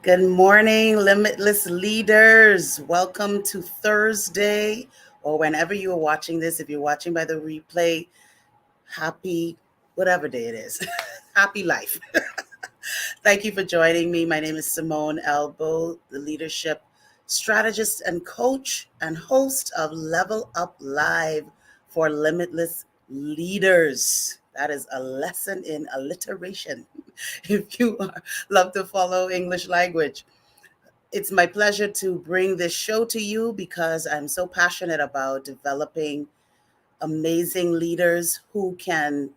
Good morning, limitless leaders. Welcome to Thursday, or whenever you are watching this. If you're watching by the replay, happy whatever day it is. Happy life. Thank you for joining me. My name is Simmone L, Bowe, the leadership strategist and coach and host of Level Up Live for Limitless Leaders. That is a lesson in alliteration. If you love to follow English language, it's my pleasure to bring this show to you because I'm so passionate about developing amazing leaders who can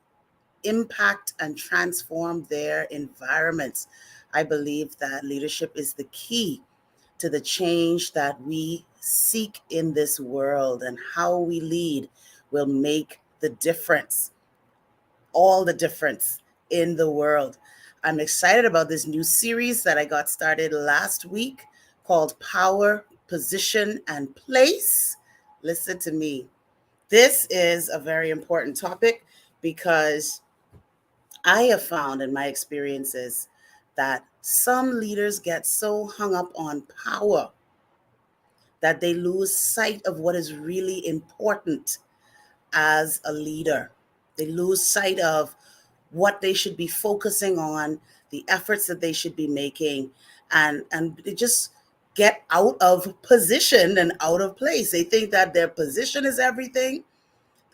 impact and transform their environments. I believe that leadership is the key to the change that we seek in this world, and how we lead will make the difference, all the difference in the world. I'm excited about this new series that I got started last week called Power, Position, and Place. Listen to me. This is a very important topic because I have found in my experiences that some leaders get so hung up on power that they lose sight of what is really important as a leader. They lose sight of what they should be focusing on, the efforts that they should be making, and they just get out of position and out of place. They think that their position is everything,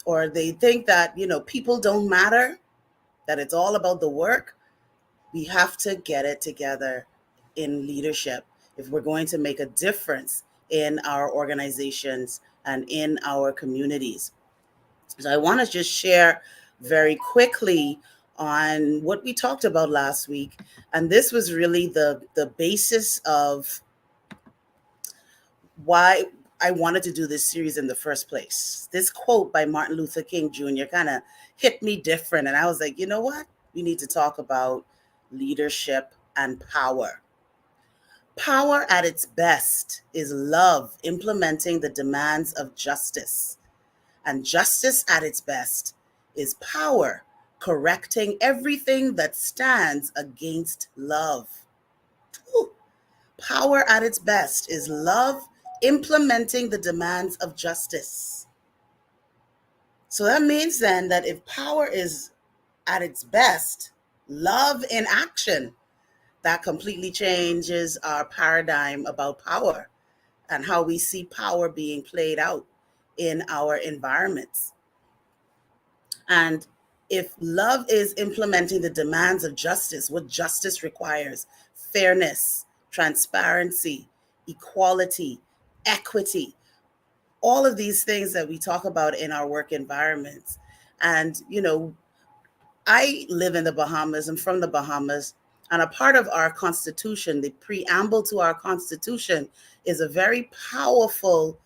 or they think that, people don't matter, that it's all about the work. We have to get it together in leadership if we're going to make a difference in our organizations and in our communities. So I want to just share very quickly on what we talked about last week. And this was really the basis of why I wanted to do this series in the first place. This quote by Martin Luther King Jr. kind of hit me different. And I was like, you know what? We need to talk about leadership and power. Power at its best is love implementing the demands of justice. And justice at its best is power correcting everything that stands against love. Ooh. Power at its best is love implementing the demands of justice. So that means then that if power is at its best, love in action, that completely changes our paradigm about power and how we see power being played out in our environments. And if love is implementing the demands of justice, what justice requires: fairness, transparency, equality, equity, all of these things that we talk about in our work environments. And, I live in the Bahamas. I'm from the Bahamas. And a part of our Constitution, the preamble to our Constitution, is a very powerful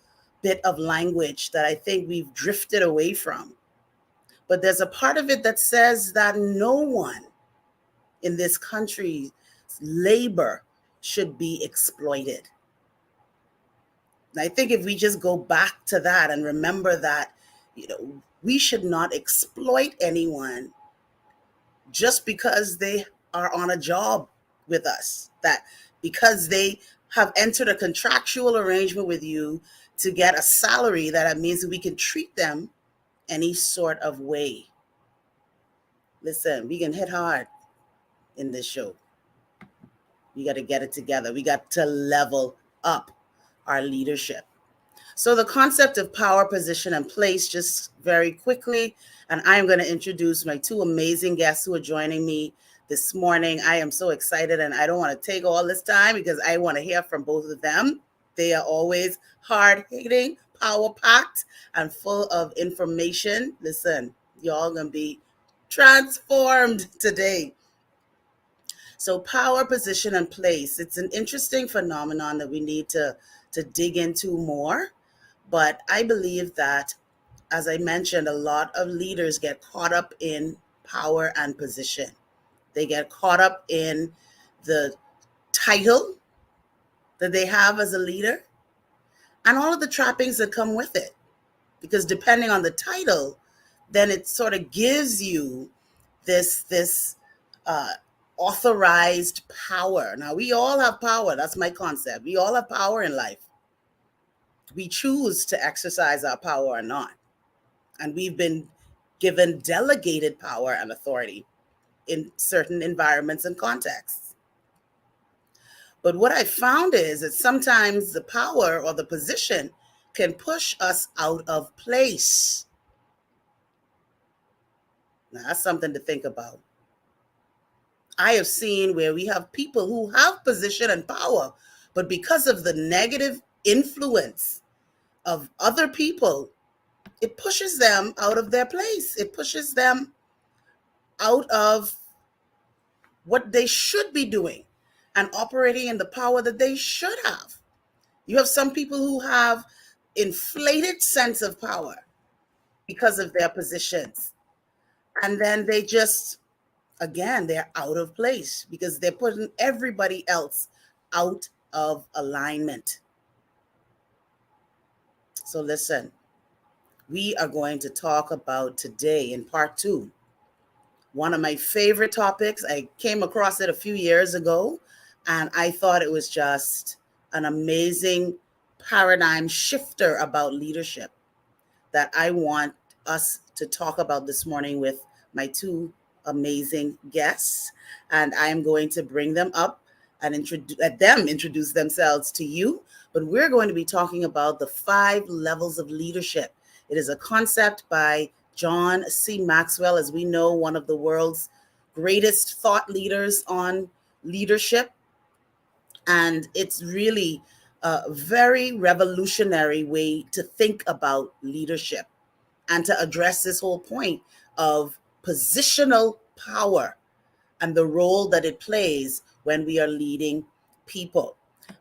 bit of language that I think we've drifted away from. But there's a part of it that says that no one in this country's labor should be exploited. And I think if we just go back to that and remember that, we should not exploit anyone just because they are on a job with us, that because they have entered a contractual arrangement with you to get a salary, that means that we can treat them any sort of way. Listen, we can hit hard in this show. We got to get it together. We got to level up our leadership. So the concept of power, position, and place, just very quickly, and I am going to introduce my two amazing guests who are joining me this morning. I am so excited, and I don't want to take all this time because I want to hear from both of them. They are always hard-hitting, power-packed, and full of information. Listen, y'all going to be transformed today. So power, position, and place. It's an interesting phenomenon that we need to dig into more. But I believe that, as I mentioned, a lot of leaders get caught up in power and position. They get caught up in the title that they have as a leader and all of the trappings that come with it. Because depending on the title, then it sort of gives you this authorized power. Now, we all have power. That's my concept. We all have power in life. We choose to exercise our power or not. And we've been given delegated power and authority in certain environments and contexts. But what I found is that sometimes the power or the position can push us out of place. Now, that's something to think about. I have seen where we have people who have position and power, but because of the negative influence of other people, it pushes them out of their place. It pushes them out of what they should be doing and operating in the power that they should have. You have some people who have inflated sense of power because of their positions. And then they just, again, they're out of place because they're putting everybody else out of alignment. So listen, we are going to talk about today in part 2 one of my favorite topics. I came across it a few years ago, and I thought it was just an amazing paradigm shifter about leadership that I want us to talk about this morning with my 2 amazing guests. And I am going to bring them up and let them introduce themselves to you. But we're going to be talking about the 5 levels of leadership. It is a concept by John C. Maxwell, as we know, one of the world's greatest thought leaders on leadership. And it's really a very revolutionary way to think about leadership and to address this whole point of positional power and the role that it plays when we are leading people.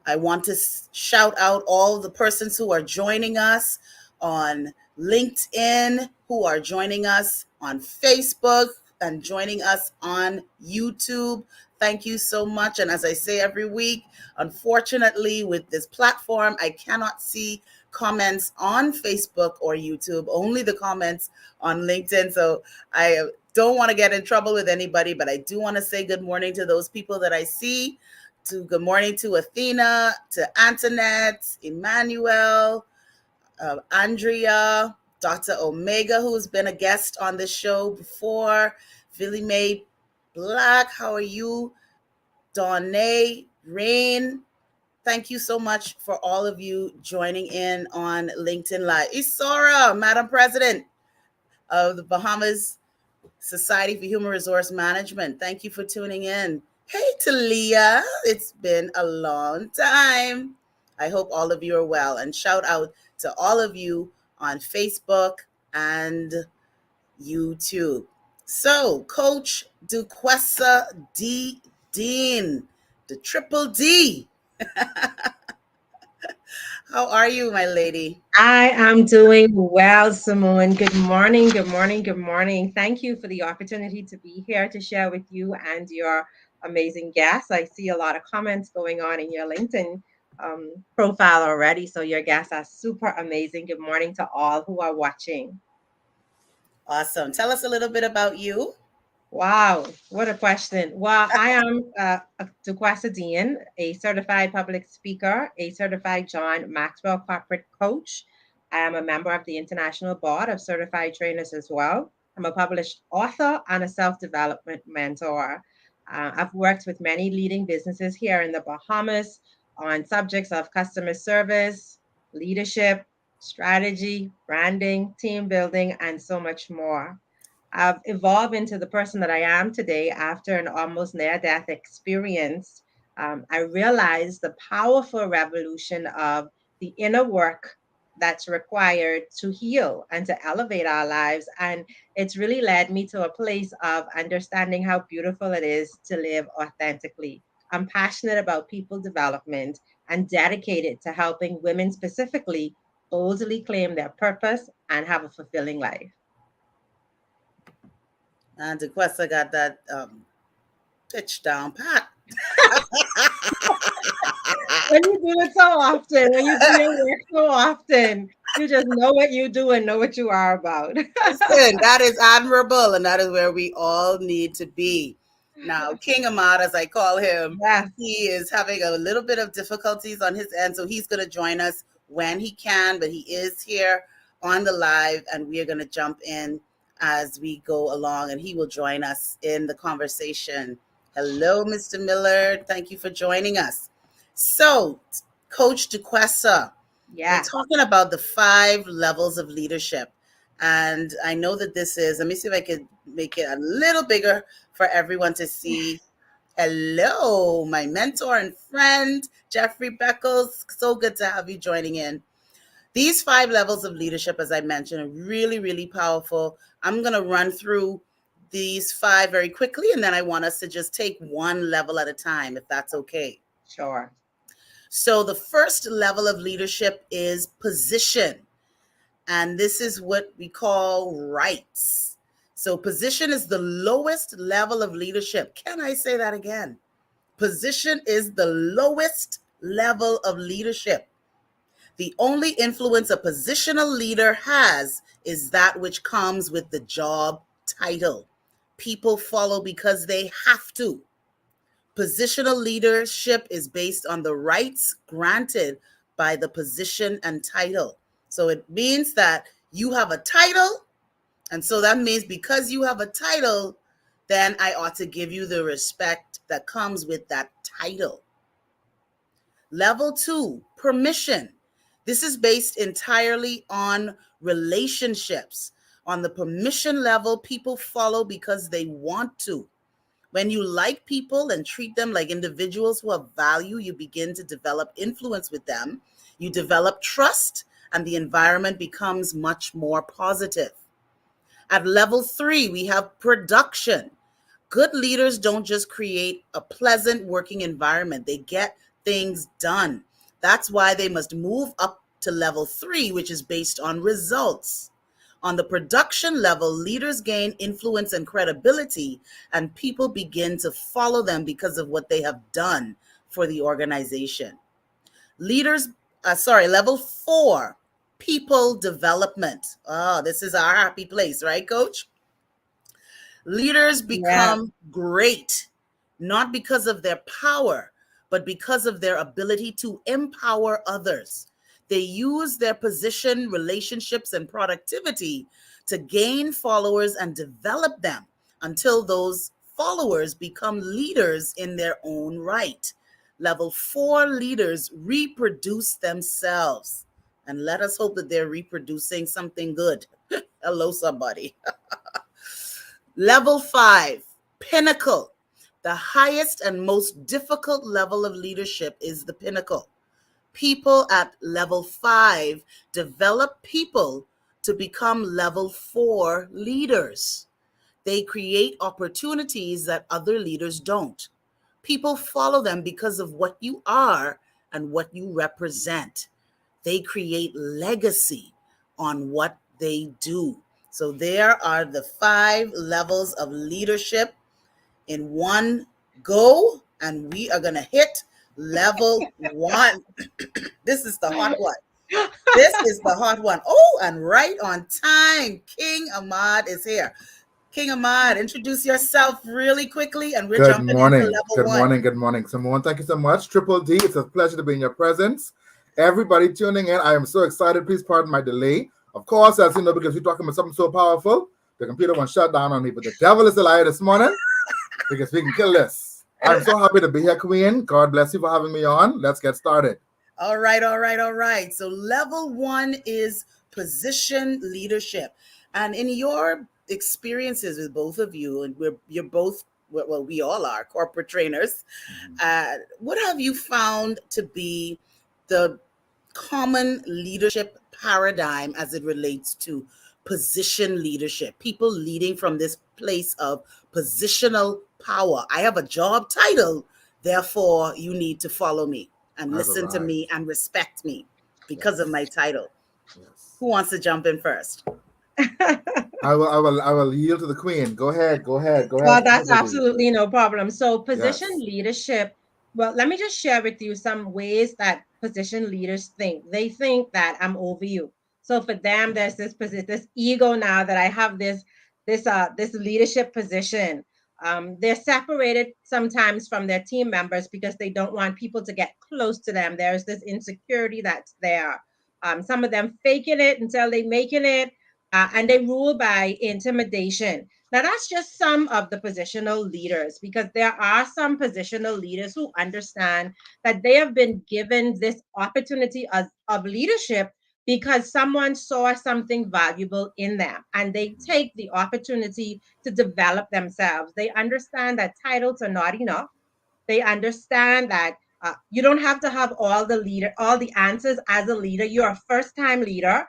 I want to shout out all the persons who are joining us on LinkedIn, who are joining us on Facebook, and joining us on YouTube. Thank you so much. And as I say every week, unfortunately, with this platform, I cannot see comments on Facebook or YouTube, only the comments on LinkedIn. So I don't want to get in trouble with anybody, but I do want to say good morning to those people that I see. Good morning to Athena, to Antoinette, Emmanuel, Andrea, Dr. Omega, who's been a guest on this show before, Philly Mae Black, how are you? Donnay, Rain, thank you so much for all of you joining in on LinkedIn Live. Isora, Madam President of the Bahamas Society for Human Resource Management, thank you for tuning in. Hey, Talia, it's been a long time. I hope all of you are well. And shout out to all of you on Facebook and YouTube. So, Coach Duquesa D. Dean, the triple D. How are you, my lady? I am doing well, Simmone. Good morning, good morning, good morning. Thank you for the opportunity to be here to share with you and your amazing guests. I see a lot of comments going on in your LinkedIn profile already. So your guests are super amazing. Good morning to all who are watching. Awesome. Tell us a little bit about you. Wow, what a question. Well, I am Duquesa D, a certified public speaker, a certified John Maxwell corporate coach. I am a member of the International Board of Certified Trainers as well. I'm a published author and a self development mentor. I've worked with many leading businesses here in the Bahamas on subjects of customer service, leadership, strategy, branding, team building, and so much more. I've evolved into the person that I am today after an almost near death experience. I realized the powerful revolution of the inner work that's required to heal and to elevate our lives. And it's really led me to a place of understanding how beautiful it is to live authentically. I'm passionate about people development and dedicated to helping women specifically boldly claim their purpose and have a fulfilling life. And Duquesa got that pitch down pat. When you do it so often, when you do your work so often, you just know what you do and know what you are about. Listen, that is admirable, and that is where we all need to be. Now, King Amad, as I call him, Yes, he is having a little bit of difficulties on his end, so he's going to join us when he can, but he is here on the live, and we are going to jump in as we go along, and he will join us in the conversation. Hello, Mr. Miller. Thank you for joining us. So, Coach Duquesa, we're yeah, talking about the 5 levels of leadership. And I know that this is, let me see if I could make it a little bigger for everyone to see. Hello, my mentor and friend, Jeffrey Beckles. So good to have you joining in. These 5 levels of leadership, as I mentioned, are really, really powerful. I'm going to run through these 5 very quickly, and then I want us to just take one level at a time, if that's okay. sure. So, the first level of leadership is position. And this is what we call rights. So position is the lowest level of leadership. Can I say that again? Position is the lowest level of leadership. The only influence a positional leader has is that which comes with the job title. People follow because they have to. Positional leadership is based on the rights granted by the position and title. So it means that you have a title, and so that means because you have a title, then I ought to give you the respect that comes with that title. Level 2, permission. This is based entirely on relationships. On the permission level, people follow because they want to. When you like people and treat them like individuals who have value, you begin to develop influence with them. You develop trust, and the environment becomes much more positive. At level 3, we have production. Good leaders don't just create a pleasant working environment, they get things done. That's why they must move up to level 3, which is based on results. On the production level, leaders gain influence and credibility, and people begin to follow them because of what they have done for the organization. Level 4, people development. Oh, this is our happy place, right, Coach? Leaders Yeah, become great, not because of their power, but because of their ability to empower others. They use their position, relationships, and productivity to gain followers and develop them until those followers become leaders in their own right. Level 4 leaders reproduce themselves. And let us hope that they're reproducing something good. Hello, somebody. Level 5, pinnacle. The highest and most difficult level of leadership is the pinnacle. People at level 5 develop people to become level 4 leaders. They create opportunities that other leaders don't. People follow them because of what you are and what you represent. They create legacy on what they do. So there are the 5 levels of leadership in one go, and we are going to hit level 1. This is the hot one. This is the hot one. Oh, and right on time, King Amad is here. King Amad, introduce yourself really quickly, and we're Good jumping into morning. level Good 1. morning. Good morning. Simone, thank you so much. Triple D, it's a pleasure to be in your presence. Everybody tuning in, I am so excited. Please pardon my delay. Of course, as you know, because we're talking about something so powerful, the computer won't shut down on me. But the devil is a liar this morning because we can kill this. I'm so happy to be here, Queen. God bless you for having me on. Let's get started. All right, all right, all right. So level 1 is position leadership. And in your experiences with both of you, and you're both, well, we all are corporate trainers, what have you found to be the common leadership paradigm as it relates to position leadership? People leading from this place of positional power. I have a job title, therefore you need to follow me and I've listen to arrived. me and respect me because of Yes. my title. Yes. Who wants to jump in first? I will yield to the Queen. Go ahead. Go ahead. Go well, ahead. that's Triple D. absolutely no problem. So, position Yes. leadership. Well, let me just share with you some ways that position leaders think. They think that I'm over you. So for them, there's this ego now that I have this leadership position. They're separated sometimes from their team members because they don't want people to get close to them. There's this insecurity that's there. Some of them faking it until they making it, and they rule by intimidation. Now, that's just some of the positional leaders, because there are some positional leaders who understand that they have been given this opportunity of leadership because someone saw something valuable in them, and they take the opportunity to develop themselves. They understand that titles are not enough. They understand that you don't have to have all the answers as a leader. You're a first-time leader.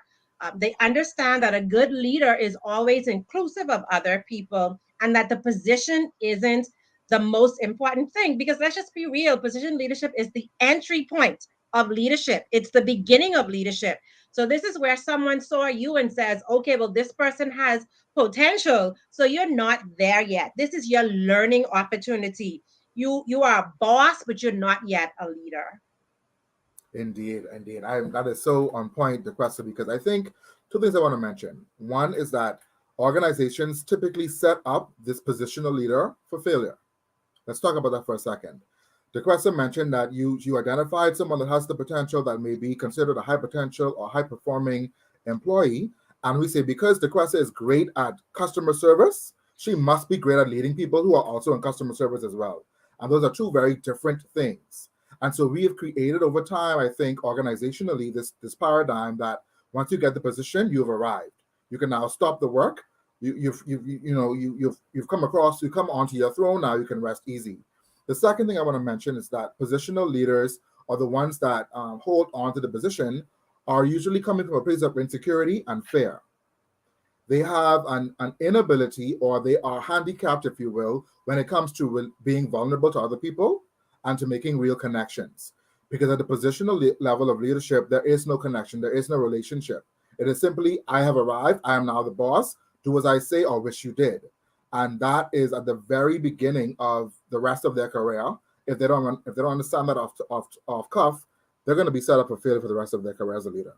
They understand that a good leader is always inclusive of other people, and that the position isn't the most important thing. Because let's just be real, position leadership is the entry point of leadership. It's the beginning of leadership. So this is where someone saw you and says, okay, well, this person has potential. So you're not there yet. This is your learning opportunity. You are a boss, but you're not yet a leader. Indeed, indeed. That is so on point, Duquesa, because I think two things I want to mention. One is that organizations typically set up this positional leader for failure. Let's talk about that for a second. Duquesa mentioned that you identified someone that has the potential that may be considered a high potential or high performing employee. And we say because Duquesa is great at customer service, she must be great at leading people who are also in customer service as well. And those are two very different things. And so we have created over time, I think, organizationally, this paradigm that once you get the position, you've arrived. You can now stop the work. You've come onto your throne. Now you can rest easy. The second thing I want to mention is that positional leaders, or the ones that hold on to the position, are usually coming from a place of insecurity and fear. They have an inability, or they are handicapped, if you will, when it comes to being vulnerable to other people and to making real connections. Because at the positional level of leadership, there is no connection, there is no relationship. It is simply, I have arrived, I am now the boss, do as I say or wish you did. And that is at the very beginning of the rest of their career. If they don't understand that off cuff, they're going to be set up for failure for the rest of their career as a leader.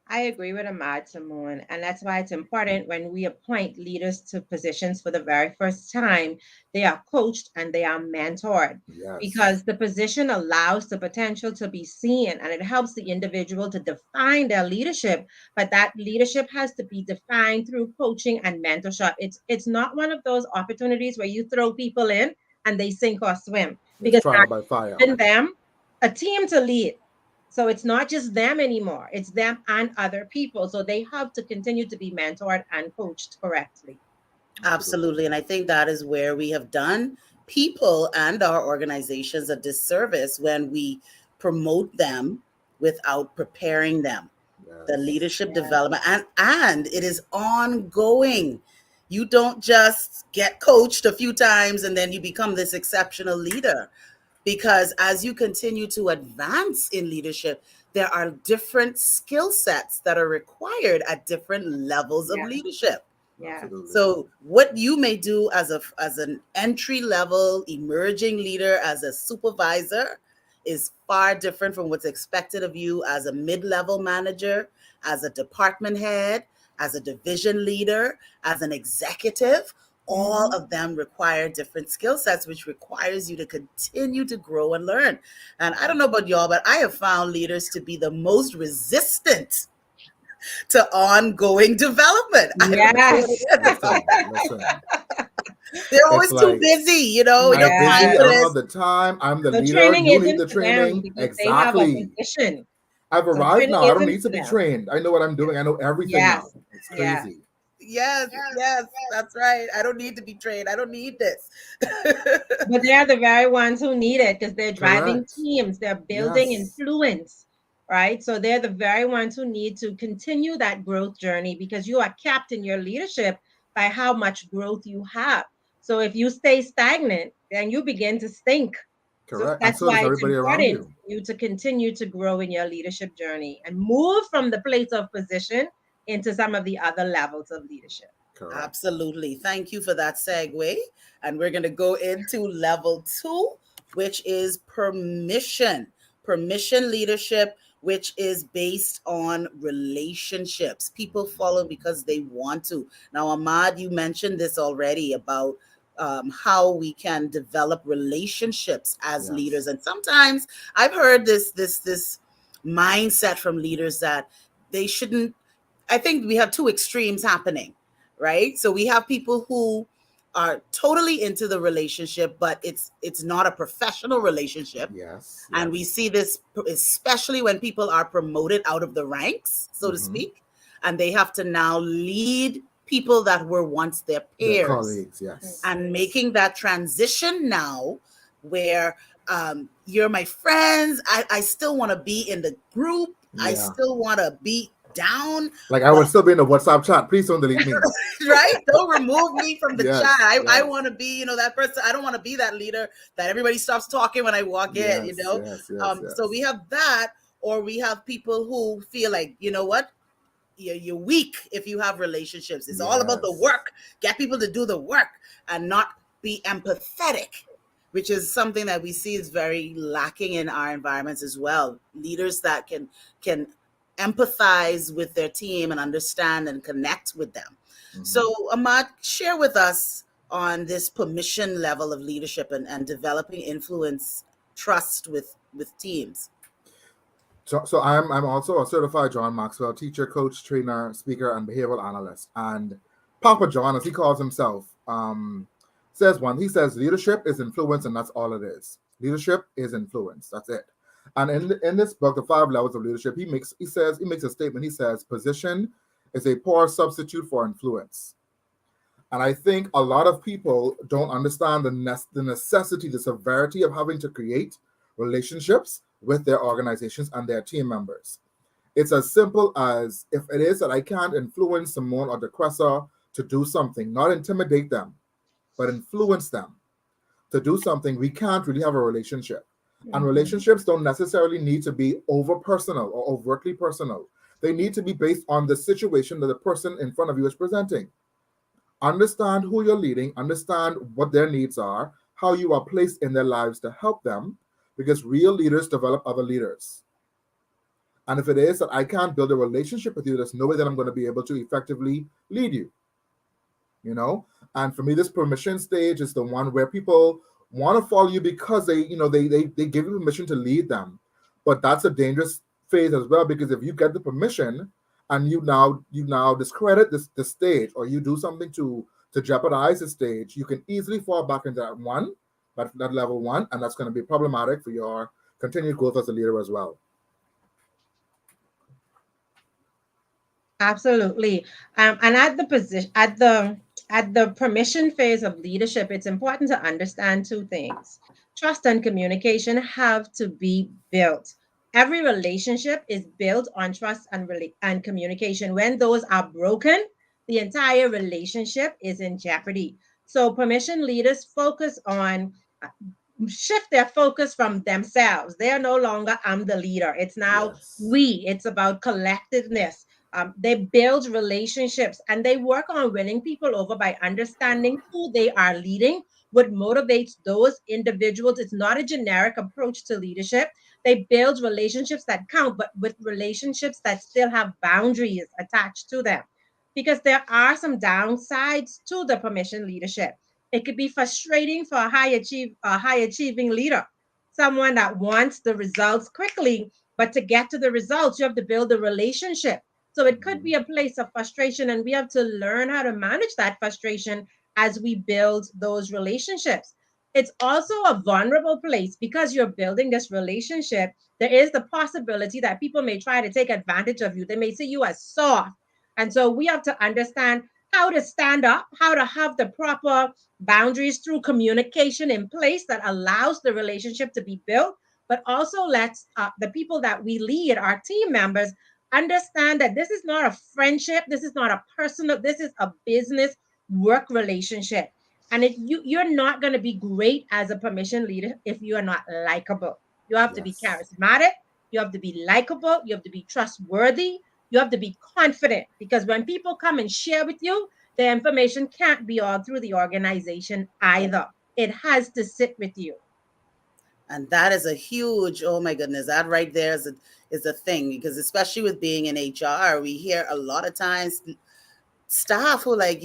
I agree with Amad, Simmone, and that's why it's important when we appoint leaders to positions for the very first time, they are coached and they are mentored. Yes. Because the position allows the potential to be seen, and it helps the individual to define their leadership. But that leadership has to be defined through coaching and mentorship. It's not one of those opportunities where you throw people in and they sink or swim. It's trial by fire. Given them a team to lead. So it's not just them anymore. It's them and other people. So they have to continue to be mentored and coached correctly. Absolutely. And I think that is where we have done people and our organizations a disservice when we promote them without preparing them. Yes. The leadership development, and it is ongoing. You don't just get coached a few times and then you become this exceptional leader. Because as you continue to advance in leadership, there are different skill sets that are required at different levels of leadership. Yeah. So what you may do as an entry level emerging leader, as a supervisor, is far different from what's expected of you as a mid-level manager, as a department head, as a division leader, as an executive. All of them require different skill sets, which requires you to continue to grow and learn. And I don't know about y'all, but I have found leaders to be the most resistant to ongoing development. Yes. Listen. They're always too busy, I'm busy, I don't have the time. I'm the leader. You need the training. Exactly. I've arrived now. I don't need to be trained. I know what I'm doing. I know everything now. It's crazy. Yes, that's right. I don't need to be trained. I don't need this. But they're the very ones who need it, because they're driving teams. They're building influence, right? So they're the very ones who need to continue that growth journey, because you are capped in your leadership by how much growth you have. So if you stay stagnant, then you begin to stink. Correct. So that's why it's important for you to continue to grow in your leadership journey and move from the place of position into some of the other levels of leadership. Correct. Absolutely. Thank you for that segue. And we're going to go into level 2, which is permission leadership, which is based on relationships. People follow because they want to. Now, Amad, you mentioned this already about how we can develop relationships as Yes. leaders. And sometimes I've heard this mindset from leaders that they shouldn't. I think we have two extremes happening, right? So we have people who are totally into the relationship, but it's not a professional relationship. Yes. And we Yes. see this especially when people are promoted out of the ranks, so to Mhm. speak, and they have to now lead people that were once their Their peers, colleagues. Yes. and making that transition now where you're my friends. I still want to be in the group. I Yeah. still want to be down, Like I but would still be in the WhatsApp chat. Please don't delete me. right? Don't remove me from the chat. Yes. I Yes. want to be, that person. I don't want to be that leader that everybody stops talking when I walk in, Yes. Yes. Yes. So we Yes. have that, or we have people who feel like, you know what? You're weak if you have relationships. It's all about the Yes. work. Get people to do the work and not be empathetic, which is something that we see is very lacking in our environments as well. Leaders that can empathize with their team and understand and connect with them. Mhm. So Amad, share with us on this permission level of leadership and developing influence, trust with teams. So I'm also a certified John Maxwell teacher, coach, trainer, speaker, and behavioral analyst. And Papa John, as he calls himself, says he says leadership is influence, and that's all it is. Leadership is influence. That's it. And in this book, The 5 Levels of Leadership, he makes a statement. He says position is a poor substitute for influence. And I think a lot of people don't understand the necessity, the severity of having to create relationships with their organizations and their team members. It's as simple as, if it is that I can't influence Simmone or Duquesa to do something, not intimidate them, but influence them to do something, we can't really have a relationship. And relationships don't necessarily need to be over personal or overtly personal. They need to be based on the situation that the person in front of you is presenting. Understand who you're leading, understand what their needs are, how you are placed in their lives to help them, because real leaders develop other leaders. And if it is that I can't build a relationship with you, there's no way that I'm going to be able to effectively lead you. And for me, this permission stage is the one where people want to follow you because they give you permission to lead them. But that's a dangerous phase as well, because if you get the permission and you now discredit the stage, or you do something to jeopardize the stage, you can easily fall back into that level one, and that's going to be problematic for your continued growth as a leader as well. Absolutely. And at the permission phase of leadership, it's important to understand two things. Trust and communication have to be built. Every relationship is built on trust and communication. When those are broken, the entire relationship is in jeopardy. So permission leaders shift their focus from themselves. They are no longer I'm the leader. It's now Yes. we. It's about collectiveness. They build relationships and they work on winning people over by understanding who they are leading, what motivates those individuals. It's not a generic approach to leadership. They build relationships that count, but with relationships that still have boundaries attached to them. Because there are some downsides to the permission leadership. It could be frustrating for a high achieving leader, someone that wants the results quickly, but to get to the results, you have to build a relationship. So it could be a place of frustration, and we have to learn how to manage that frustration as we build those relationships. It's also a vulnerable place because you're building this relationship. There is the possibility that people may try to take advantage of you. They may see you as soft. And so we have to understand how to stand up, how to have the proper boundaries through communication in place that allows the relationship to be built, but also lets the people that we lead, our team members, understand that this is not a friendship, this is not a personal, this is a business work relationship. And if you're not going to be great as a permission leader if you are not likable. You have to be Yes. charismatic, you have to be likable, you have to be trustworthy, you have to be confident, because when people come and share with you, the information can't be all through the organization either. It has to sit with you. And that is a huge, oh my goodness, that right there is a thing, because especially with being in HR, we hear a lot of times staff who, like,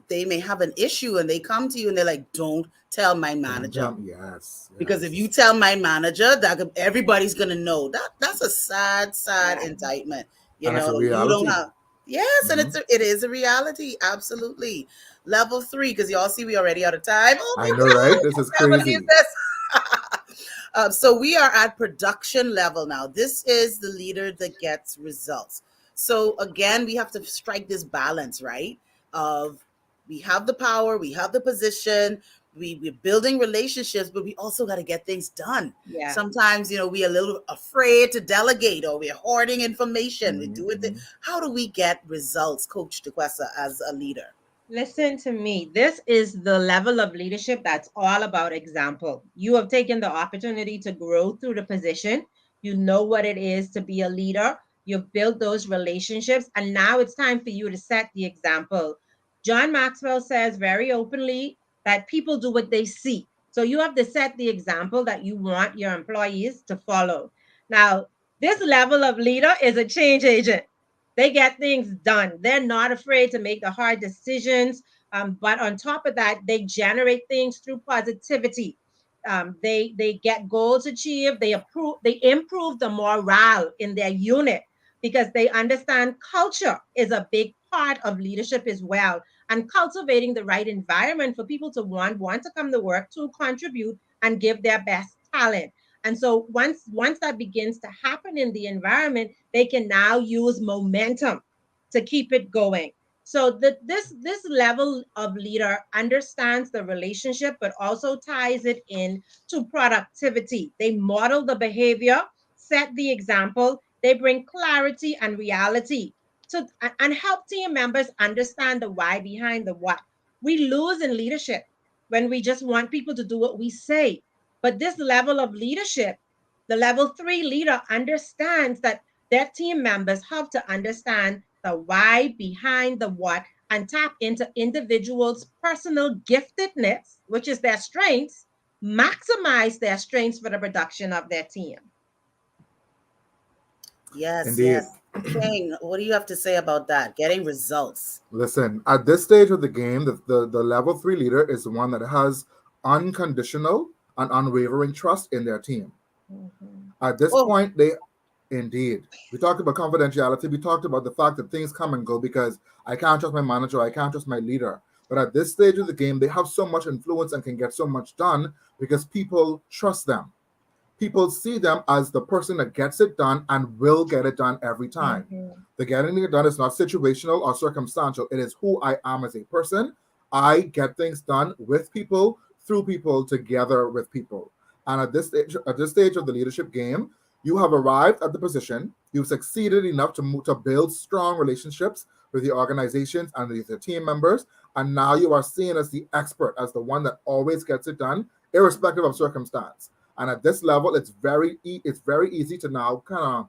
they may have an issue and they come to you and they're like, don't tell my manager. Yes. Because if you tell my manager, that everybody's gonna know. That's a sad Yeah. indictment. And it's a You don't reality. have. Yes, and it is a reality. Absolutely. Level 3, because y'all see we already out of time. Oh my I know, God, right? This is I can't crazy. believe this. So we are at production level now. This is the leader that gets results. So again, we have to strike this balance, right? Of we have the power, we have the position, we're building relationships, but we also got to get things done. Yeah. Sometimes, we're a little afraid to delegate, or we're hoarding information. We do it. How do we get results, Coach Duquesa, as a leader? Listen to me. This is the level of leadership that's all about example. You have taken the opportunity to grow through the position. You know what it is to be a leader. You've built those relationships, and now it's time for you to set the example. John Maxwell says very openly that people do what they see. So you have to set the example that you want your employees to follow. Now, this level of leader is a change agent. They get things done. They're not afraid to make the hard decisions. But on top of that, they generate things through positivity. They get goals achieved. They improve the morale in their unit because they understand culture is a big part of leadership as well, and cultivating the right environment for people to want to come to work, to contribute and give their best talent. And so once that begins to happen in the environment, they can now use momentum to keep it going. So this level of leader understands the relationship, but also ties it in to productivity. They model the behavior, set the example, they bring clarity and reality to and help team members understand the why behind the what. We lose in leadership when we just want people to do what we say. But this level of leadership, the level 3 leader understands that their team members have to understand the why behind the what and tap into individuals' personal giftedness, which is their strengths, maximize their strengths for the production of their team. Yes, Indeed. yes. King, what do you have to say about that? Getting results. Listen, at this stage of the game, the level 3 leader is the one that has unconditional and unwavering trust in their team. At this point, indeed, we talked about confidentiality. We talked about the fact that things come and go because I can't trust my manager, I can't trust my leader. But at this stage of the game, they have so much influence and can get so much done because people trust them. People see them as the person that gets it done and will get it done every time. The getting it done is not situational or circumstantial. It is who I am as a person. I get things done with people, through people, together with people. And at this stage of the leadership game, you have arrived at the position. You've succeeded enough to build strong relationships with the organizations and the team members. And now you are seen as the expert, as the one that always gets it done, irrespective of circumstance. And at this level, it's very easy to now kind of,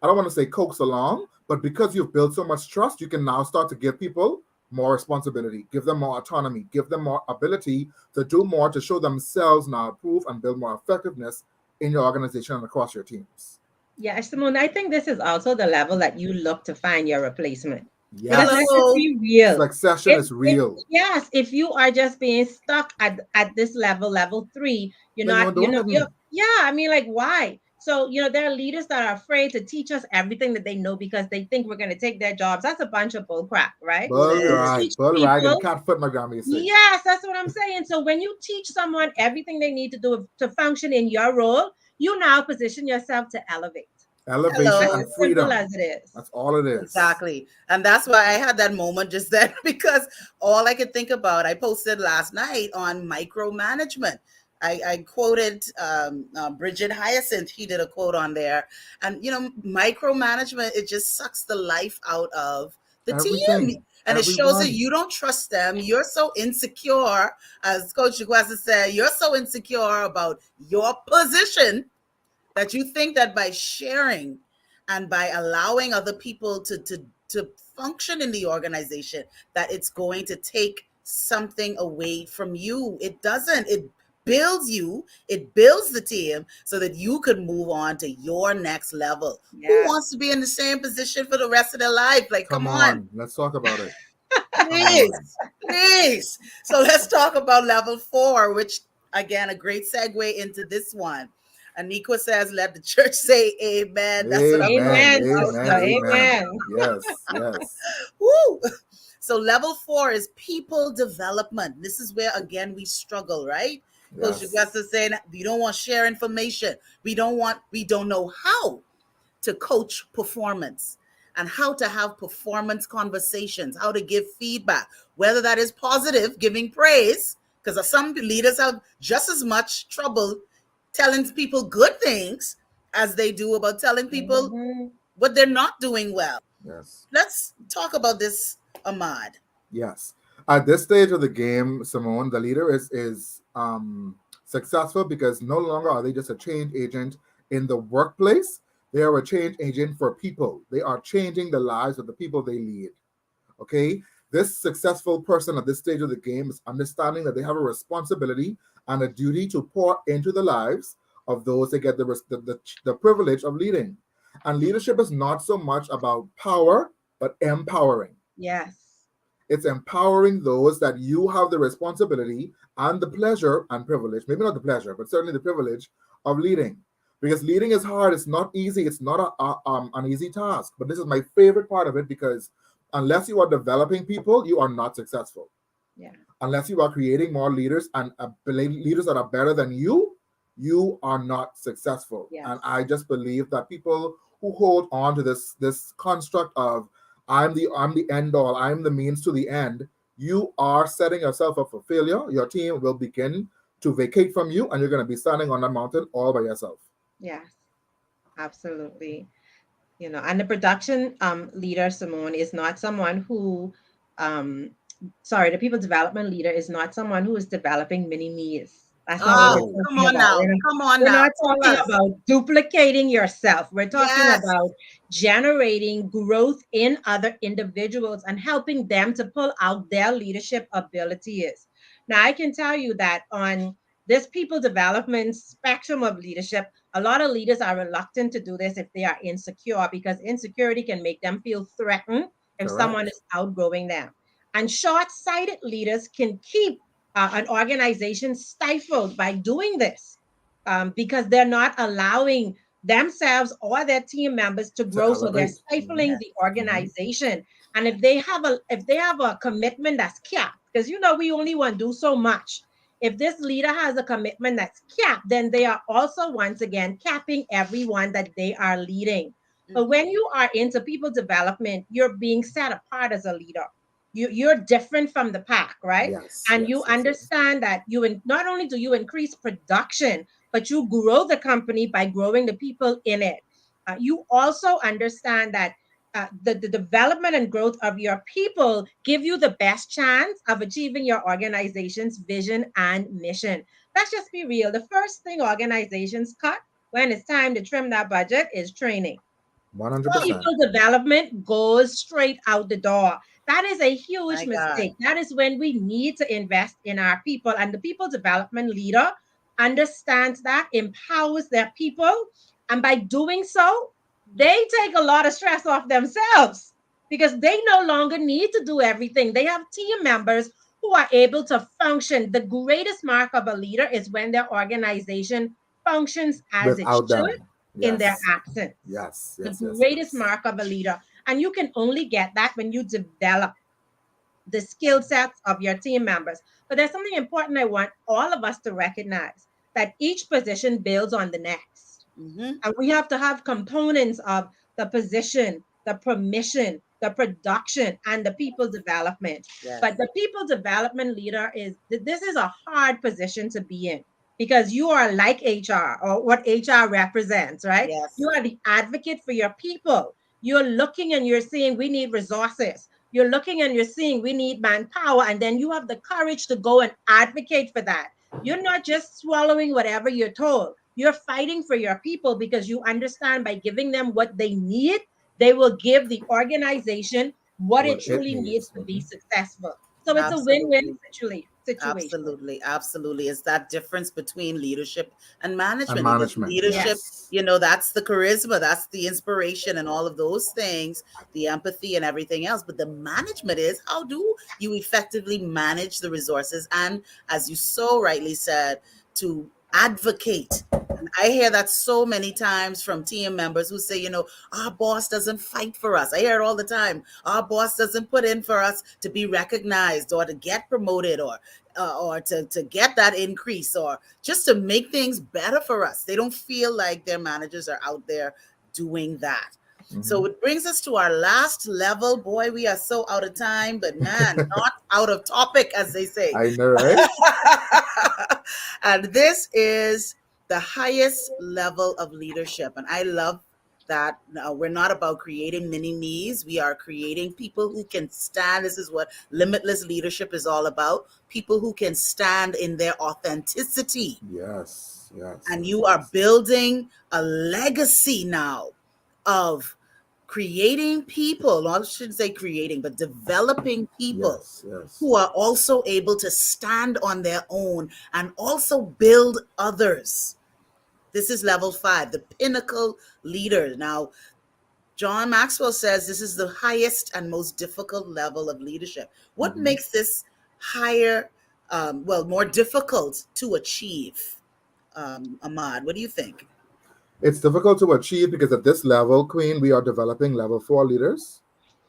I don't want to say coax along, but because you've built so much trust, you can now start to give people more responsibility, give them more autonomy, give them more ability to do more, to show themselves now, prove and build more effectiveness in your organization and across your teams. Yeah, Simmone, I think this is also the level that you look to find your replacement. Yes. Because let's be real. Succession is real. Yes, if you are just being stuck at this level 3, I mean, like, why? So, there are leaders that are afraid to teach us everything that they know because they think we're going to take their jobs. That's a bunch of bull crap, right? Bull rag and cat foot, my grandma used to say. Yes, that's what I'm saying. So when you teach someone everything they need to do to function in your role, you now position yourself to elevate. Elevation and freedom. As it is. That's all it is. Exactly. And that's why I had that moment just then, because all I could think about, I posted last night on micromanagement. I quoted Bridget Hyacinth. He did a quote on there. And, micromanagement, it just sucks the life out of the team. And it shows that you don't trust them. You're so insecure, as Coach Duquesa said, you're so insecure about your position that you think that by sharing and by allowing other people to function in the organization, that it's going to take something away from you. It doesn't. It builds you. It builds the team so that you could move on to your next level. Yeah. Who wants to be in the same position for the rest of their life? Like, come on. Let's talk about it. Please, please. So let's talk about level 4, which again, a great segue into this one. Anikwa says, let the church say amen. That's what I'm Amen. talking Amen, about. sister. Amen. Amen. Amen. Yes. Yes. Woo! So level 4 is people development. This is where again we struggle, right? Coach Yes. Augusta saying we don't want to share information. We don't know how to coach performance and how to have performance conversations, how to give feedback, whether that is positive, giving praise, because some leaders have just as much trouble telling people good things as they do about telling people Mhm. what they're not doing well. Yes. Let's talk about this, Amad. Yes. At this stage of the game, Simmone, the leader is successful because no longer are they just a change agent in the workplace. They are a change agent for people. They are changing the lives of the people they lead. Okay. This successful person at this stage of the game is understanding that they have a responsibility and a duty to pour into the lives of those that get the privilege of leading. And leadership is not so much about power, but empowering. Yes. It's empowering those that you have the responsibility and the pleasure and privilege, maybe not the pleasure, but certainly the privilege of leading. Because leading is hard, it's not easy, it's not an easy task. But this is my favorite part of it because unless you are developing people, you are not successful. Yeah. Unless you are creating more leaders and leaders that are better than you are not successful. Yes. And I just believe that people who hold on to this construct of I'm the end all, I'm the means to the end, you are setting yourself up for failure. Your team will begin to vacate from you, and you're going to be standing on that mountain all by yourself. Yes. Absolutely. And the production leader, Simmone, is not someone who um the people development leader is not someone who is developing mini me's. That's not what we're Oh, No. come talking on about. now. Come on We're now. not Tell talking us. about duplicating yourself. We're talking Yes. about generating growth in other individuals and helping them to pull out their leadership abilities. Now, I can tell you that on this people development spectrum of leadership, a lot of leaders are reluctant to do this if they are insecure because insecurity can make them feel threatened if someone Correct. is outgrowing them. And short sighted leaders can keep an organization stifled by doing this because they're not allowing themselves or their team members to To grow, so they're elevate. stifling Yes. the organization. And if they have a commitment that's capped, because we only want to do so much. If this leader has a commitment that's capped, then they are also once again capping everyone that they are leading. But when you are into people development, you're being set apart as a leader. You're different from the pack, right? Yes, And you yes, yes, yes. understand that not only do you increase production, but you grow the company by growing the people in it. You also understand that the development and growth of your people give you the best chance of achieving your organization's vision and mission. Let's just be real. The first thing organizations cut when it's time to trim that budget is training. 100%. People development goes straight out the door. That is a huge My God. mistake. That is when we need to invest in our people. And the people development leader understands that, empowers their people. And by doing so, they take a lot of stress off themselves because they no longer need to do everything. They have team members who are able to function. The greatest mark of a leader is when their organization functions as it Without should them. in their Yes. absence. Yes, The yes, yes, greatest yes. mark of a leader. And you can only get that when you develop the skill sets of your team members. But there's something important I want all of us to recognize, that each position builds on the next. Mm-hmm. And we have to have components of the position, the permission, the production, and the people development. Yes. But the people development leader this is a hard position to be in because you are like HR or what HR represents, right? Yes. You are the advocate for your people. You're looking and you're saying we need resources. You're looking and you're seeing we need manpower, and then you have the courage to go and advocate for that. You're not just swallowing whatever you're told. You're fighting for your people because you understand by giving them what they need, they will give the organization what it What it truly needs needs. to be Mhm. successful. So it's a win-win Absolutely. situation. Absolutely, absolutely. It's that difference between leadership and And management. management. Leadership, Yes. that's the charisma, that's the inspiration, and all of those things, the empathy and everything else. But the management is, how do you effectively manage the resources? And as you so rightly said, to advocate. And I hear that so many times from team members who say, our boss doesn't fight for us. I hear it all the time. Our boss doesn't put in for us to be recognized or to get promoted or to get that increase or just to make things better for us. They don't feel like their managers are out there doing that. So it brings us to our last level. Boy, we are so out of time, but man, not out of topic, as they say. I know, right? And this is the highest level of leadership. And I love that we're not about creating mini me's. We are creating people who can stand. This is what limitless leadership is all about. People who can stand in their authenticity. Yes, yes. And you are building a legacy now of creating people. I shouldn't say creating, but developing people who are also able to stand on their own and also build others. This is level 5, the Pinnacle Leader. Now, John Maxwell says this is the highest and most difficult level of leadership. What makes this higher, more difficult to achieve? Amad, what do you think? It's difficult to achieve because at this level, Queen, we are developing level 4 leaders.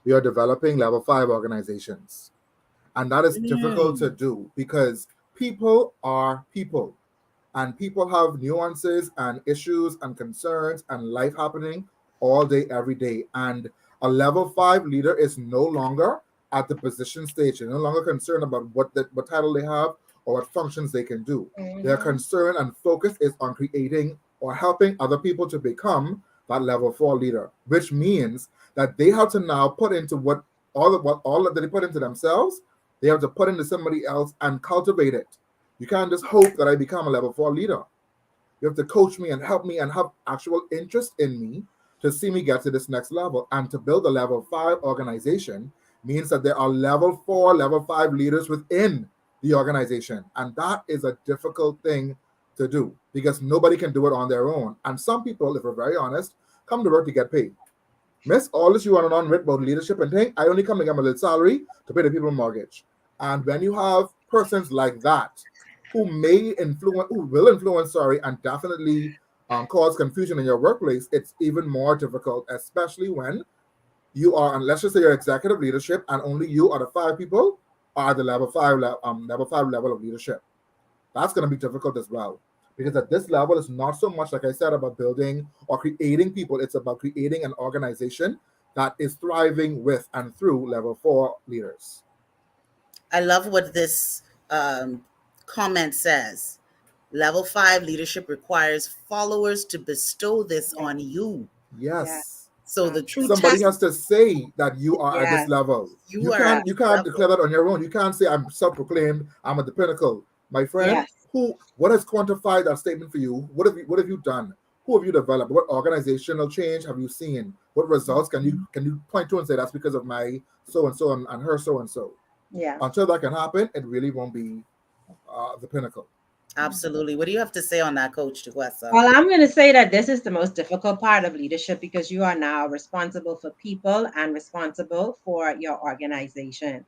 We are developing level 5 organizations. And that is difficult to do because people are people. And people have nuances and issues and concerns and life happening all day, every day. And a level 5 leader is no longer at the position stage. They're no longer concerned about what title they have or what functions they can do. Their concern and focus is on creating or helping other people to become that level 4 leader, which means that they have to now put into all that they put into themselves, they have to put into somebody else and cultivate it. You can't just hope that I become a level 4 leader. You have to coach me and help me and have actual interest in me to see me get to this next level. And to build a level 5 organization means that there are level 4, level 5 leaders within the organization. And that is a difficult thing to do because nobody can do it on their own. And some people, if we're very honest, come to work to get paid. Miss, all this you want to know about leadership and thing, I only come to get my little salary to pay the people mortgage. And when you have persons like that who will influence, and definitely cause confusion in your workplace, it's even more difficult, especially when you are, and let's just say your executive leadership, and only you are the 5 people are the level 5 level of leadership. That's going to be difficult as well. Because at this level, it's not so much, like I said, about building or creating people. It's about creating an organization that is thriving with and through level 4 leaders. I love what this comment says. Level 5 leadership requires followers to bestow this on you. Yes. So the true somebody has to say that you are at this level. You can't declare that on your own. You can't say I'm self-proclaimed, I'm at the pinnacle. My friend, what has quantified that statement for you? What have you done? Who have you developed? What organizational change have you seen? What results can you point to and say that's because of my so and so and her so and so? Yeah. Until that can happen, it really won't be the pinnacle. Absolutely. What do you have to say on that, Coach Duquesa? Well, I'm going to say that this is the most difficult part of leadership because you are now responsible for people and responsible for your organization.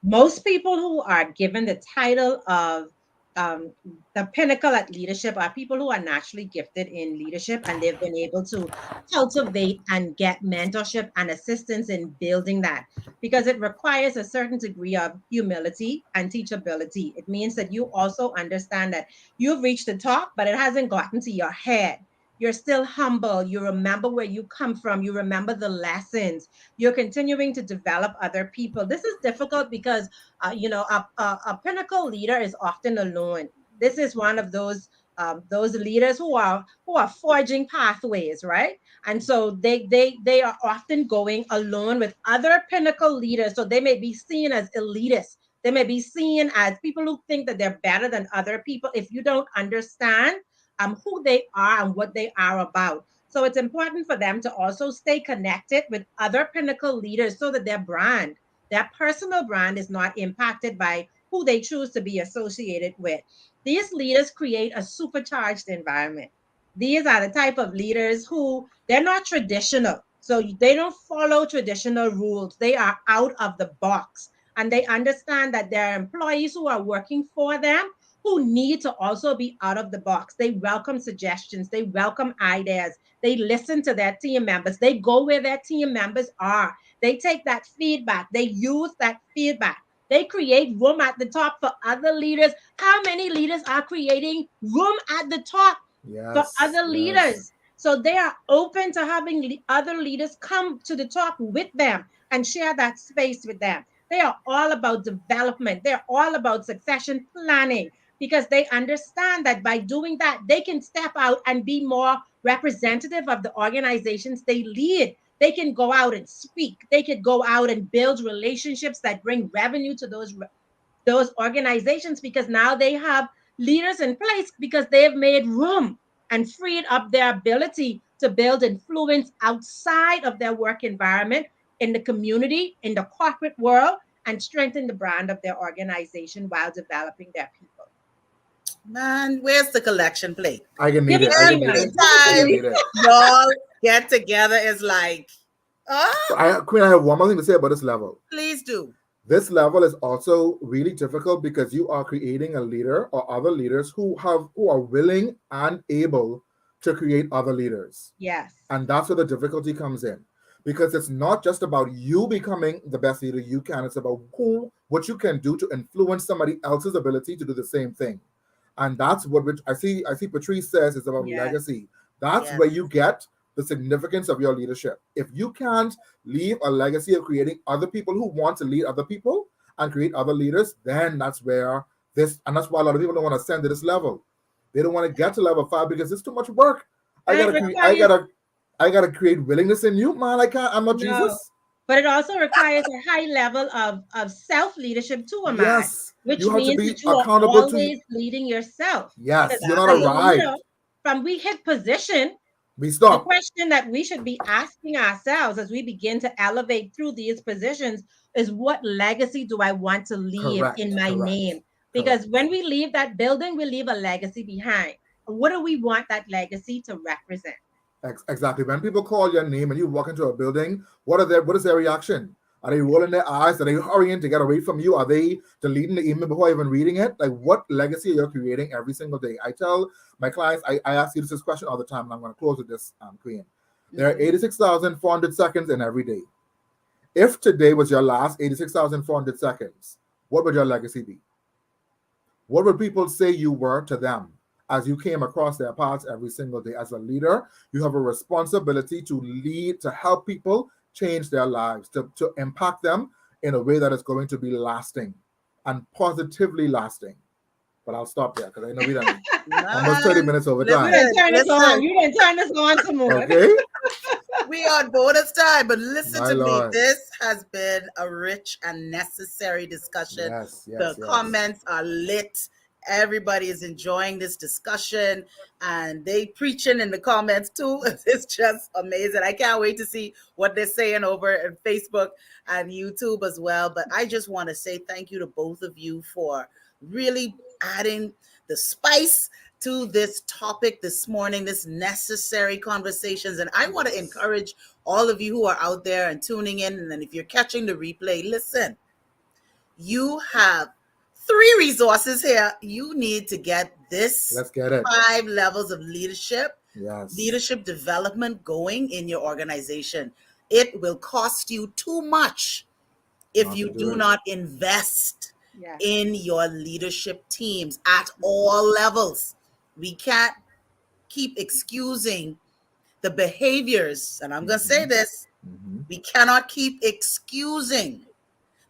Most people who are given the title of the pinnacle at leadership are people who are naturally gifted in leadership and they've been able to cultivate and get mentorship and assistance in building that because it requires a certain degree of humility and teachability. It means that you also understand that you've reached the top, but it hasn't gotten to your head. You're still humble. You remember where you come from. You remember the lessons. You're continuing to develop other people. This is difficult because, a pinnacle leader is often alone. This is one of those leaders who are forging pathways, right? And so they are often going alone with other pinnacle leaders. So they may be seen as elitists. They may be seen as people who think that they're better than other people if you don't understand who they are and what they are about. So it's important for them to also stay connected with other pinnacle leaders so that their personal brand is not impacted by who they choose to be associated with. These leaders create a supercharged environment. These are the type of leaders who they're not traditional. So they don't follow traditional rules. They are out of the box. And they understand that there are employees who are working for them who need to also be out of the box. They welcome suggestions. They welcome ideas. They listen to their team members. They go where their team members are. They take that feedback. They use that feedback. They create room at the top for other leaders. How many leaders are creating room at the top for other leaders? So they are open to having other leaders come to the top with them and share that space with them. They are all about development. They're all about succession planning because they understand that by doing that, they can step out and be more representative of the organizations they lead. They can go out and speak. They could go out and build relationships that bring revenue to those organizations because now they have leaders in place because they have made room and freed up their ability to build influence outside of their work environment in the community, in the corporate world, and strengthen the brand of their organization while developing their people. Man, where's the collection plate? I can need Give it. it I to can me, need man. it. Give it I to can me. need it. Y'all get together is like, oh, Queen, I have one more thing to say about this level. please do. This level is also really difficult because you are creating a leader or other leaders who are willing and able to create other leaders. Yes. And that's where the difficulty comes in. Because it's not just about you becoming the best leader you can, it's about what you can do to influence somebody else's ability to do the same thing. And that's what which I see Patrice says is about legacy. That's where you get the significance of your leadership. If you can't leave a legacy of creating other people who want to lead other people and create other leaders, then that's where and that's why a lot of people don't want to ascend to this level. They don't want to get to level 5 because it's too much work. I gotta create willingness in you, man. I'm not Jesus. But it also requires a high level of self-leadership too, Amad. Yes. Which you have means to be that you are accountable always leading yourself. Yes, you're not As a arrived. leader, from we hit position, we stop. The question that we should be asking ourselves as we begin to elevate through these positions is what legacy do I want to leave in my name? Because when we leave that building, we leave a legacy behind. What do we want that legacy to represent? Exactly. When people call your name and you walk into a building, what is their reaction? Are they rolling their eyes? Are they hurrying to get away from you? Are they deleting the email before even reading it? Like, what legacy are you creating every single day? I tell my clients, I ask you this question all the time, and I'm going to close with this, Queen. There are 86,400 seconds in every day. If today was your last 86,400 seconds, what would your legacy be? What would people say you were to them as you came across their paths every single day? As a leader, you have a responsibility to lead, to help people change their lives, to impact them in a way that is going to be lasting and positively lasting. But I'll stop there because I know we done almost 30 minutes over time. You didn't turn us on. You didn't turn us on some more. Okay. We on bonus time, but listen to me. This has been a rich and necessary discussion. The comments are lit. Everybody is enjoying this discussion and they preaching in the comments too. It's just amazing. I can't wait to see what they're saying over on Facebook and YouTube as well. But I just want to say thank you to both of you for really adding the spice to this topic this morning, this necessary conversations. And I want to encourage all of you who are out there and tuning in. And then if you're catching the replay, listen, you have 3 resources here. You need to get this. Let's get it. 5 levels of leadership, leadership development going in your organization. It will cost you too much if you do not invest in your leadership teams at all levels. We can't keep excusing the behaviors, and I'm going to say this, we cannot keep excusing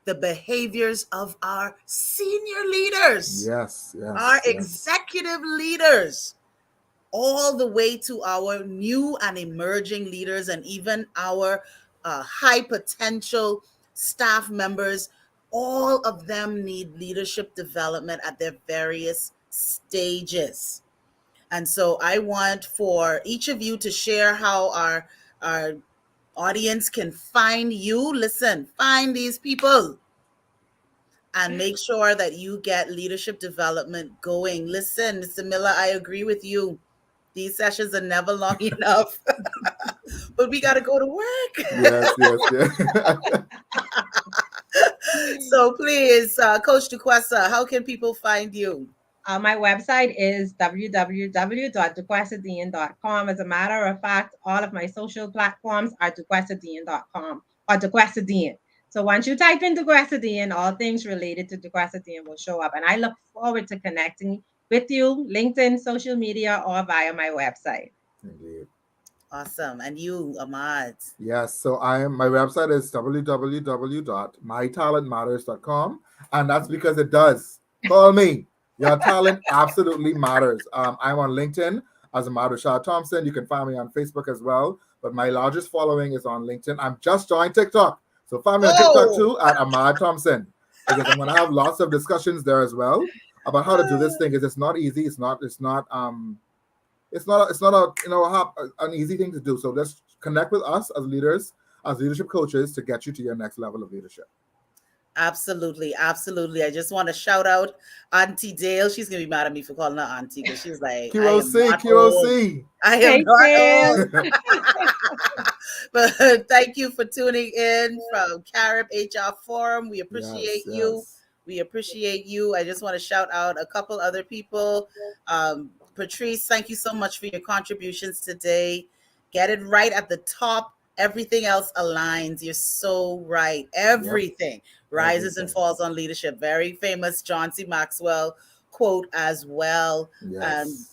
the behaviors of our senior leaders, our executive leaders, all the way to our new and emerging leaders and even our high potential staff members. All of them need leadership development at their various stages. And so I want for each of you to share how our audience can find you. Listen, find these people. and make sure that you get leadership development going. Listen, Mr. Miller, I agree with you. These sessions are never long enough, but we got to go to work. Yes. So please, Coach Duquesa, how can people find you? My website is www.duquesadean.com. As a matter of fact, all of my social platforms are duquesadean.com or Duquesa Dean. So once you type in Duquesa Dean, all things related to Duquesa Dean will show up. And I look forward to connecting with you, LinkedIn, social media, or via my website. Indeed. Awesome. And you, Amad? Yes, so my website is www.mytalentmatters.com, and that's because it does. Call me. Your talent absolutely matters. I'm on LinkedIn as Amad Thompson. You can find me on Facebook as well, but my largest following is on LinkedIn. I'm just joined TikTok, so find me on TikTok too at Amad Thompson, because I'm going to have lots of discussions there as well about how to do this thing. Because it's not easy. It's not an easy thing to do. So let's connect with us as leaders, as leadership coaches, to get you to your next level of leadership. Absolutely. I just want to shout out Auntie Dale. She's gonna be mad at me for calling her Auntie because she's like, QOC. I am not old. But thank you for tuning in from Carib HR Forum. We appreciate you. We appreciate you. I just want to shout out a couple other people. Patrice, thank you so much for your contributions today. Get it right at the top. Everything else aligns. You're so right. Everything rises and falls on leadership. Very famous John C. Maxwell quote as well. Yes.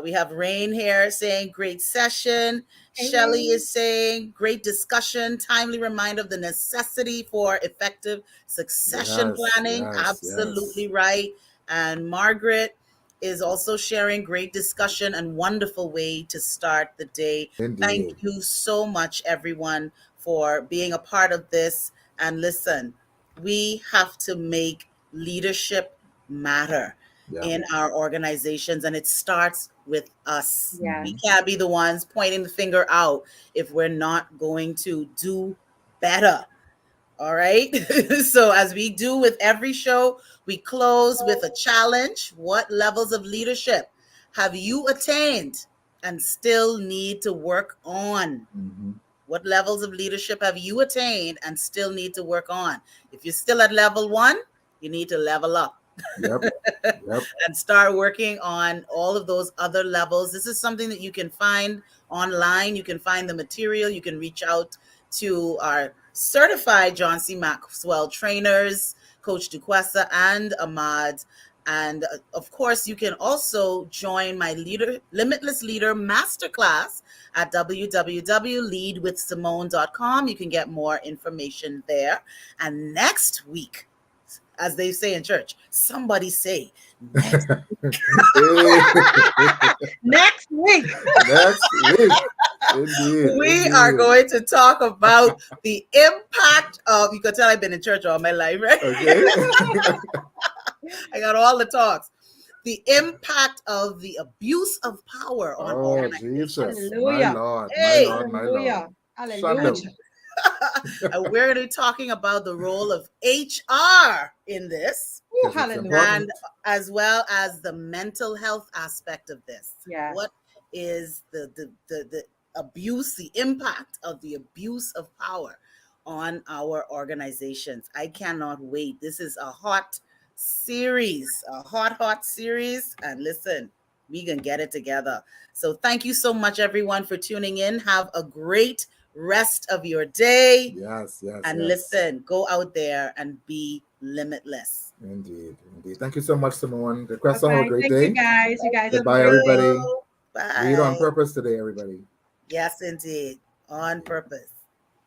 We have Rain here saying, great session. Shelley is saying, great discussion. Timely reminder of the necessity for effective succession planning. Absolutely right. And Margaret is also sharing great discussion and wonderful way to start the day. Indeed. Thank you so much, everyone, for being a part of this. And listen, we have to make leadership matter in our organizations, and it starts with us. We can't be the ones pointing the finger out if we're not going to do better. All right. So as we do with every show, we close with a challenge. What levels of leadership have you attained and still need to work on? What levels of leadership have you attained and still need to work on? If you're still at level 1, you need to level up. And start working on all of those other levels. This is something that you can find online. You can find the material. You can reach out to our certified John C. Maxwell trainers, Coach Duquesa and Amad. And of course, you can also join my Limitless Leader Masterclass at www.leadwithsimmone.com. You can get more information there. And next week, as they say in church, somebody say next week. Next week. We are going to talk about the impact of, you can tell I've been in church all my life, right? I got all the talks. The impact of the abuse of power on organizations. Jesus. Hallelujah. My Lord. Hallelujah. And we're going to be talking about the role of HR in this. And as well as the mental health aspect of this. What is the abuse, the impact of the abuse of power on our organizations? I cannot wait. This is a hot series, hot series. And listen, we can get it together. So thank you so much, everyone, for tuning in. Have a great rest of your day. And listen, go out there and be limitless. Indeed. Thank you so much, Simmone. Duquesa, have a great day. You guys. Goodbye, everybody. Bye. Lead on purpose today, everybody. Yes, indeed. On purpose.